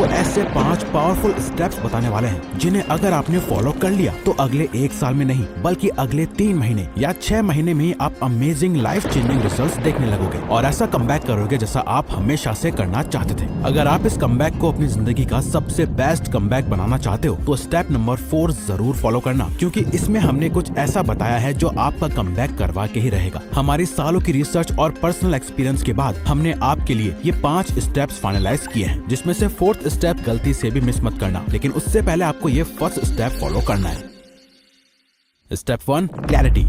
आपको ऐसे 5 powerful steps बताने वाले हैं जिन्हें अगर आपने फॉलो कर लिया तो अगले 1 साल में नहीं बल्कि अगले 3 महीने या 6 महीने में ही आप अमेजिंग लाइफ चेंजिंग रिजल्ट्स देखने लगोगे और ऐसा कमबैक करोगे जैसा आप हमेशा से करना चाहते थे। अगर आप इस कमबैक को अपनी जिंदगी का सबसे बेस्ट कमबैक बनाना चाहते हो तो स्टेप नंबर 4 जरूर फॉलो करना, क्योंकि इसमें हमने कुछ ऐसा बताया है जो आपका कमबैक करवा के ही रहेगा। हमारी सालों की रिसर्च और पर्सनल एक्सपीरियंस के बाद हमने आपके लिए ये 5 स्टेप्स फाइनलाइज किए हैं, जिसमें से 4th स्टेप गलती से भी मिस मत करना, लेकिन उससे पहले आपको ये फर्स्ट स्टेप फॉलो करना है। Step 1, clarity.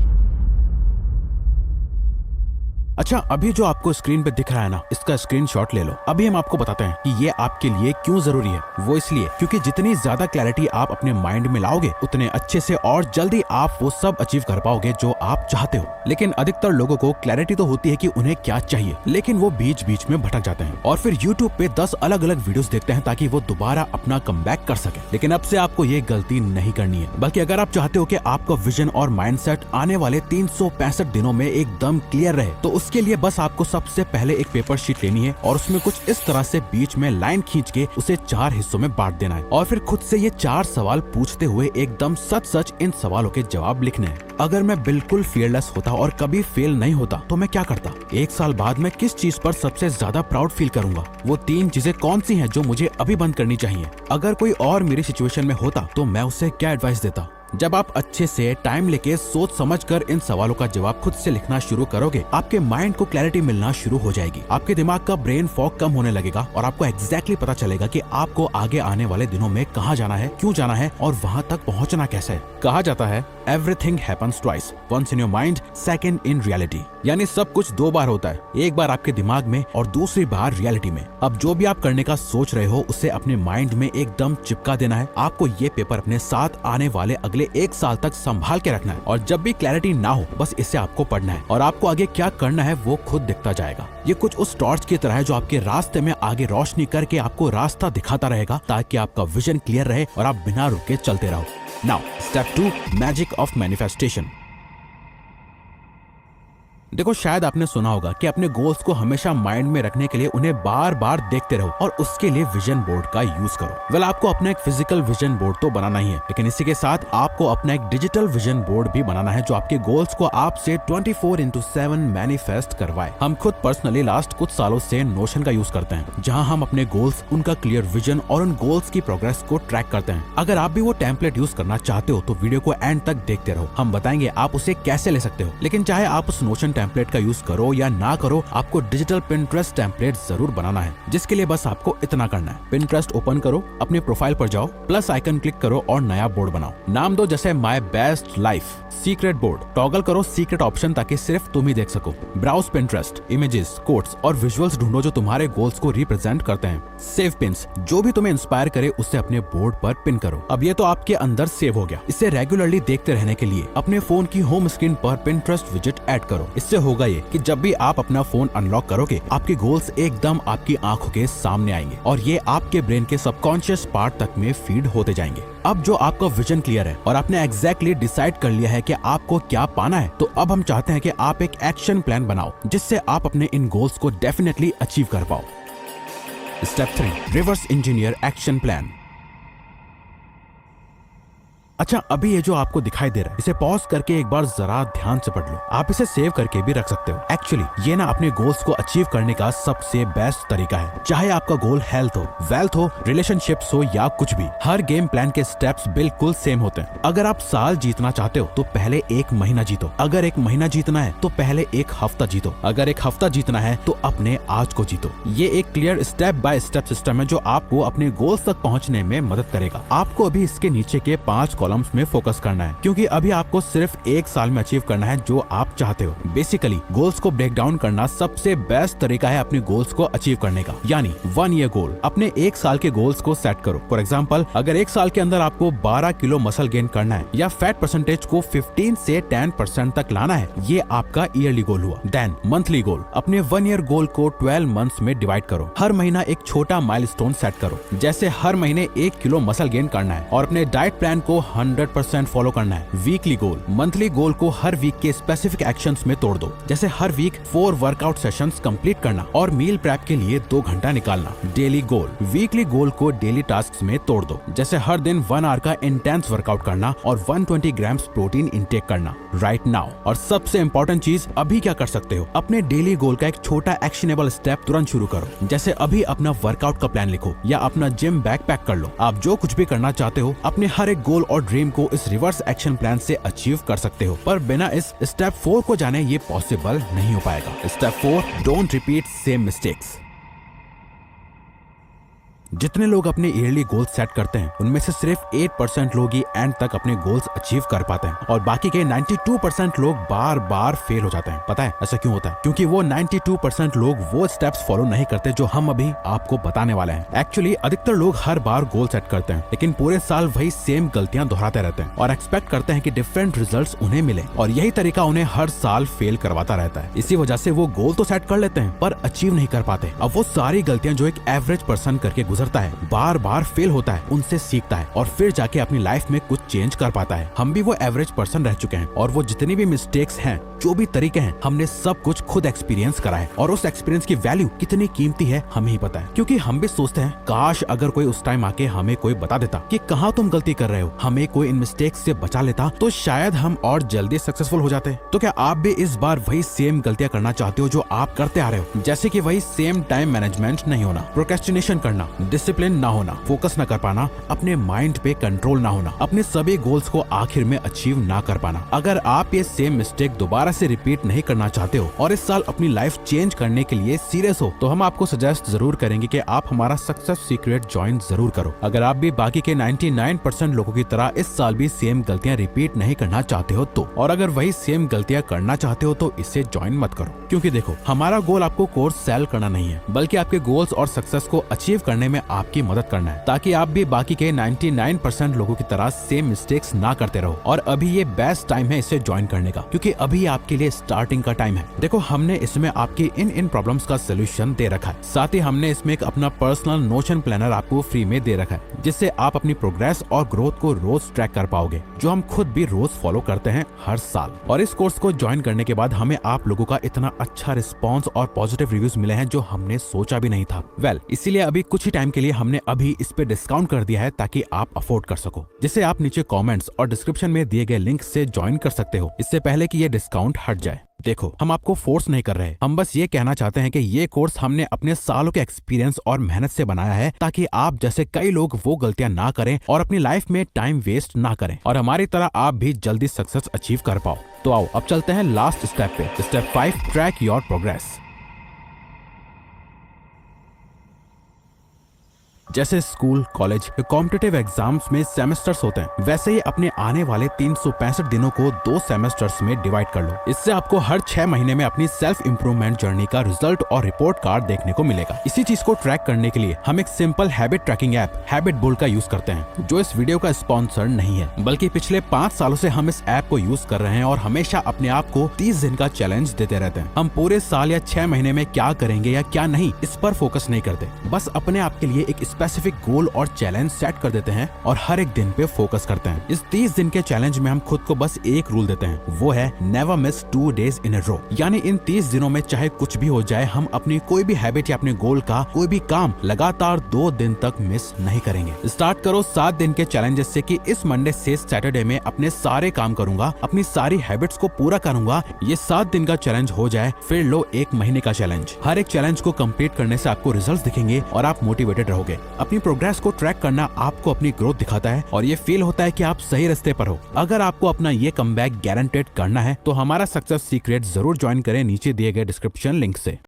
अच्छा, अभी जो आपको स्क्रीन पे दिख रहा है ना, इसका स्क्रीनशॉट ले लो। अभी हम आपको बताते हैं कि ये आपके लिए क्यों जरूरी है। वो इसलिए क्योंकि जितनी ज्यादा क्लैरिटी आप अपने माइंड में लाओगे उतने अच्छे से और जल्दी आप वो सब अचीव कर पाओगे जो आप चाहते हो। लेकिन अधिकतर लोगों को क्लैरिटी तो होती है कि उन्हें क्या चाहिए, लेकिन वो बीच बीच में भटक जाते हैं और फिर यूट्यूब पे 10 अलग अलग वीडियोस देखते हैं ताकि वो दोबारा अपना कमबैक कर सके। लेकिन अब से आपको ये गलती नहीं करनी है, बल्कि अगर आप चाहते हो कि आपका विजन और माइंडसेट आने वाले 365 दिनों में एकदम क्लियर रहे तो उसके लिए बस आपको सबसे पहले एक पेपर शीट लेनी है और उसमें कुछ इस तरह से बीच में लाइन खींच के उसे 4 हिस्सों में बांट देना है और फिर खुद से ये 4 सवाल पूछते हुए एकदम सच सच इन सवालों के जवाब लिखने हैं। अगर मैं बिल्कुल फियरलेस होता और कभी फेल नहीं होता तो मैं क्या करता? 1 साल बाद मैं किस चीज पर सबसे ज्यादा प्राउड फील करूंगा? वो 3 चीजें कौन सी हैं जो मुझे अभी बंद करनी चाहिए? अगर कोई और मेरी सिचुएशन में होता तो मैं उसे क्या एडवाइस देता? जब आप अच्छे से टाइम लेके सोच समझकर इन सवालों का जवाब खुद से लिखना शुरू करोगे, आपके माइंड को क्लैरिटी मिलना शुरू हो जाएगी। आपके दिमाग का ब्रेन फॉग कम होने लगेगा और आपको एग्जैक्टली पता चलेगा कि आपको आगे आने वाले दिनों में कहाँ जाना है, क्यों जाना है और वहाँ तक पहुँचना कैसे है। कहा जाता है everything happens twice, once in your mind, second in reality. यानी सब कुछ 2 बार होता है, एक बार आपके दिमाग में और दूसरी बार रियलिटी में। अब जो भी आप करने का सोच रहे हो उसे अपने माइंड में एकदम चिपका देना है। आपको ये पेपर अपने साथ आने वाले अगले 1 साल तक संभाल के रखना है और जब भी क्लैरिटी ना हो बस इसे आपको पढ़ना है और आपको आगे क्या करना है वो खुद दिखता जाएगा। ये कुछ उस टॉर्च की तरह है जो आपके रास्ते में आगे रोशनी करके आपको रास्ता दिखाता रहेगा ताकि आपका विजन क्लियर रहे और आप बिना रुके चलते रहो। Now step 2, magic of manifestation. देखो, शायद आपने सुना होगा कि अपने गोल्स को हमेशा माइंड में रखने के लिए उन्हें बार बार देखते रहो और उसके लिए विजन बोर्ड का यूज करो। वेल, आपको अपना एक फिजिकल विजन बोर्ड तो बनाना ही है, लेकिन इसी के साथ आपको अपना एक डिजिटल विजन बोर्ड भी बनाना है जो आपके गोल्स को आपसे 24/7 मैनिफेस्ट करवाए। हम खुद पर्सनली लास्ट कुछ सालों से नोशन का यूज करते हैं, जहाँ हम अपने गोल्स, उनका क्लियर विजन और उन गोल्स की प्रोग्रेस को ट्रैक करते हैं। अगर आप भी वो टेम्पलेट यूज करना चाहते हो तो वीडियो को एंड तक देखते रहो, हम बताएंगे आप उसे कैसे ले सकते हो। लेकिन चाहे आप उस नोशन टेम्पलेट का यूज करो या ना करो, आपको डिजिटल पिंटरेस्ट टेम्पलेट जरूर बनाना है, जिसके लिए बस आपको इतना करना है। पिंटरेस्ट ओपन करो, अपने प्रोफाइल पर जाओ, प्लस आइकन क्लिक करो और नया बोर्ड बनाओ। नाम दो जैसे my best life secret board. Toggle करो सीक्रेट ऑप्शन ताकि सिर्फ तुम ही देख सको। ब्राउज पिंटरेस्ट, इमेजेस, कोट्स और विजुअल्स ढूंढो जो तुम्हारे गोल्स को रिप्रेजेंट करते हैं। सेव पिन्स, जो भी तुम्हें इंस्पायर करे उसे अपने बोर्ड पर पिन करो। अब ये तो आपके अंदर सेव हो गया। इसे रेगुलरली देखते रहने के लिए अपने फोन की होम स्क्रीन पर पिंटरेस्ट विजेट ऐड करो। इससे होगा ये कि जब भी आप अपना फोन अनलॉक करोगे आपके गोल्स एकदम आपकी आंखों के सामने आएंगे और ये आपके ब्रेन के सबकॉन्शियस पार्ट तक में फीड होते जाएंगे। अब जो आपका विजन क्लियर है और आपने एग्जैक्टली डिसाइड कर लिया है कि आपको क्या पाना है, तो अब हम चाहते हैं कि आप एक एक्शन प्लान बनाओ जिससे आप अपने इन गोल्स को डेफिनेटली अचीव कर पाओ। Step 3, reverse engineer action plan. अच्छा, अभी ये जो आपको दिखाई दे रहा है इसे पॉज करके एक बार जरा ध्यान से पढ़ लो। आप इसे सेव करके भी रख सकते हो। एक्चुअली ये ना अपने गोल्स को अचीव करने का सबसे बेस्ट तरीका है। चाहे आपका गोल हेल्थ हो, वेल्थ हो, रिलेशनशिप्स हो या कुछ भी, हर गेम प्लान के स्टेप्स बिल्कुल सेम होते हैं। अगर आप साल जीतना चाहते हो तो पहले 1 महीना जीतो। अगर 1 महीना जीतना है तो पहले 1 हफ्ता जीतो। अगर 1 हफ्ता जीतना है तो अपने आज को जीतो। ये एक clear step by step system है जो आपको अपने गोल्स तक पहुंचने में मदद करेगा। आपको अभी इसके नीचे के 5 कॉलम्स में फोकस करना है, क्योंकि अभी आपको सिर्फ 1 साल में अचीव करना है जो आप चाहते हो। बेसिकली गोल्स को ब्रेक डाउन करना सबसे बेस्ट तरीका है अपने गोल्स को अचीव करने का। यानी 1 ईयर गोल, अपने 1 साल के गोल्स को सेट करो। फॉर एग्जांपल, अगर 1 साल के अंदर आपको 12 किलो मसल गेन करना है या फैट परसेंटेज को 15 से 10% तक लाना है, ये आपका ईयरली गोल हुआ। देन मंथली गोल, अपने 1 ईयर गोल को 12 मंथ्स में डिवाइड करो। हर महीना एक छोटा माइलस्टोन सेट करो, जैसे हर महीने 1 किलो मसल गेन करना है और अपने डाइट प्लान को 100% फॉलो करना है। वीकली गोल, मंथली गोल को हर वीक के स्पेसिफिक एक्शंस में तोड़ दो। जैसे हर वीक 4 वर्कआउट सेशंस कंप्लीट करना और मील प्रेप के लिए 2 घंटा निकालना। डेली गोल, वीकली गोल को डेली टास्क में तोड़ दो। जैसे हर दिन 1 आवर का इंटेंस वर्कआउट करना और 120 ग्राम्स प्रोटीन इंटेक करना राइट नाउ। और सबसे इंपॉर्टेंट चीज, अभी क्या कर सकते हो, अपने डेली गोल का एक छोटा एक्शनेबल स्टेप तुरंत शुरू करो। जैसे अभी अपना वर्कआउट का प्लान लिखो या अपना जिम बैग पैक कर लो। आप जो कुछ भी करना चाहते हो अपने हर एक गोल और ड्रीम को इस रिवर्स एक्शन प्लान से अचीव कर सकते हो, पर बिना इस स्टेप 4 को जाने ये पॉसिबल नहीं हो पाएगा। Step 4, don't repeat same mistakes. जितने लोग अपने ईयरली गोल्स सेट करते हैं उनमें से सिर्फ 8% लोग ही एंड तक अपने गोल्स अचीव कर पाते हैं और बाकी के 92% लोग बार बार फेल हो जाते हैं। पता है ऐसा क्यों होता है? क्योंकि वो 92% लोग वो स्टेप्स फॉलो नहीं करते जो हम अभी आपको बताने वाले हैं। एक्चुअली अधिकतर लोग हर बार गोल सेट करते हैं लेकिन पूरे साल वही सेम गलतियां दोहराते रहते हैं और एक्सपेक्ट करते हैं कि डिफरेंट रिजल्ट्स उन्हें मिले, और यही तरीका उन्हें हर साल फेल करवाता रहता है। इसी वजह से वो गोल तो सेट कर लेते हैं पर अचीव नहीं कर पाते। अब वो सारी गलतियां जो एक एवरेज पर्सन करके गुजरता है, बार बार फेल होता है, उनसे सीखता है और फिर जाके अपनी लाइफ में कुछ चेंज कर पाता है। हम भी वो एवरेज पर्सन रह चुके हैं और वो जितनी भी मिस्टेक्स हैं, जो भी तरीके हैं, हमने सब कुछ खुद एक्सपीरियंस करा है और उस एक्सपीरियंस की वैल्यू कितनी कीमती है हमें ही पता है। क्योंकि हम भी सोचते हैं काश अगर कोई उस टाइम आके हमें कोई बता देता कि कहाँ तुम गलती कर रहे हो, हमें कोई इन मिस्टेक्स से बचा लेता तो शायद हम और जल्दी सक्सेसफुल हो जाते। तो क्या आप भी इस बार वही सेम गलतियां करना चाहते हो जो आप करते आ रहे हो? जैसे कि वही सेम टाइम मैनेजमेंट नहीं होना, प्रोक्रेस्टिनेशन करना, डिसिप्लिन ना होना, फोकस ना कर पाना, अपने माइंड पे कंट्रोल ना होना, अपने सभी गोल्स को आखिर में अचीव ना कर पाना। अगर आप ये सेम मिस्टेक दोबारा से रिपीट नहीं करना चाहते हो और इस साल अपनी लाइफ चेंज करने के लिए सीरियस हो तो हम आपको सजेस्ट जरूर करेंगे कि आप हमारा सक्सेस सीक्रेट ज्वाइन जरूर करो। अगर आप भी बाकी के 99% लोगों की तरह इस साल भी सेम गलतियां रिपीट नहीं करना चाहते हो तो, और अगर वही सेम गलतियां करना चाहते हो तो इसे ज्वाइन मत करो। क्योंकि देखो, हमारा गोल आपको कोर्स सेल करना नहीं है बल्कि आपके गोल्स और सक्सेस को अचीव करने में आपकी मदद करना है, ताकि आप भी बाकी के 99% लोगों की तरह सेम मिस्टेक्स ना करते रहो। और अभी ये बेस्ट टाइम है इसे ज्वाइन करने का, क्योंकि अभी आपके लिए स्टार्टिंग का टाइम है। देखो, हमने इसमें आपकी इन प्रॉब्लम्स का सोल्यूशन दे रखा है, साथ ही हमने इसमें एक अपना पर्सनल नोशन प्लानर आपको फ्री में दे रखा है, जिससे आप अपनी प्रोग्रेस और ग्रोथ को रोज ट्रैक कर पाओगे, जो हम खुद भी रोज फॉलो करते हैं हर साल। और इस कोर्स को ज्वाइन करने के बाद हमें आप लोगों का इतना अच्छा रिस्पॉन्स और पॉजिटिव रिव्यूज मिले हैं जो हमने सोचा भी नहीं था। इसीलिए अभी कुछ ही टाइम के लिए हमने अभी इस पे डिस्काउंट कर दिया है ताकि आप अफोर्ड कर सको, जिसे आप नीचे कमेंट्स और डिस्क्रिप्शन में दिए गए लिंक से ज्वाइन कर सकते हो, इससे पहले कि ये डिस्काउंट हट जाए। देखो, हम आपको फोर्स नहीं कर रहे, हम बस ये कहना चाहते हैं कि ये कोर्स हमने अपने सालों के एक्सपीरियंस और मेहनत से बनाया है ताकि आप जैसे कई लोग वो गलतियां ना करें और अपनी लाइफ में टाइम वेस्ट ना करें और हमारी तरह आप भी जल्दी सक्सेस अचीव कर पाओ। तो आओ अब चलते हैं लास्ट स्टेप पे, स्टेप 5, ट्रैक योर प्रोग्रेस। जैसे स्कूल, कॉलेज या कॉम्पिटिटिव एग्जाम्स में सेमेस्टर्स होते हैं, वैसे ही अपने आने वाले 365 दिनों को 2 सेमेस्टर्स में डिवाइड कर लो। इससे आपको हर 6 महीने में अपनी सेल्फ इंप्रूवमेंट जर्नी का रिजल्ट और रिपोर्ट कार्ड देखने को मिलेगा। इसी चीज को ट्रैक करने के लिए हम एक simple habit tracking app habit bull का यूज करते हैं, जो इस वीडियो का स्पॉन्सर नहीं है, बल्कि पिछले 5 सालों से हम इस ऐप को यूज कर रहे हैं और हमेशा अपने आप को 30 दिन का चैलेंज देते रहते हैं। हम पूरे साल या 6 महीने में क्या करेंगे या क्या नहीं, इस पर फोकस नहीं करते, बस अपने आप के लिए एक स्पेसिफिक गोल और चैलेंज सेट कर देते हैं और हर एक दिन पे फोकस करते हैं। इस 30 दिन के चैलेंज में हम खुद को बस एक रूल देते हैं, वो है नेवर मिस 2 days इन अ रो। यानी इन 30 दिनों में चाहे कुछ भी हो जाए, हम अपनी कोई भी हैबिट या अपने गोल का कोई भी काम लगातार 2 दिन तक मिस नहीं करेंगे। स्टार्ट करो 7 दिन के चैलेंजेस से कि इस मंडे से सैटरडे में अपने सारे काम करूंगा, अपनी सारी हैबिट्स को पूरा करूंगा। ये 7 दिन का चैलेंज हो जाए, फिर लो 1 महीने का चैलेंज। हर एक चैलेंज को कंप्लीट करने से आपको रिजल्ट्स दिखेंगे और आप मोटिवेटेड रहोगे। अपनी प्रोग्रेस को ट्रैक करना आपको अपनी ग्रोथ दिखाता है और ये फील होता है कि आप सही रास्ते पर हो। अगर आपको अपना ये कमबैक गारंटेड करना है तो हमारा सक्सेस सीक्रेट जरूर ज्वाइन करें नीचे दिए गए डिस्क्रिप्शन लिंक से।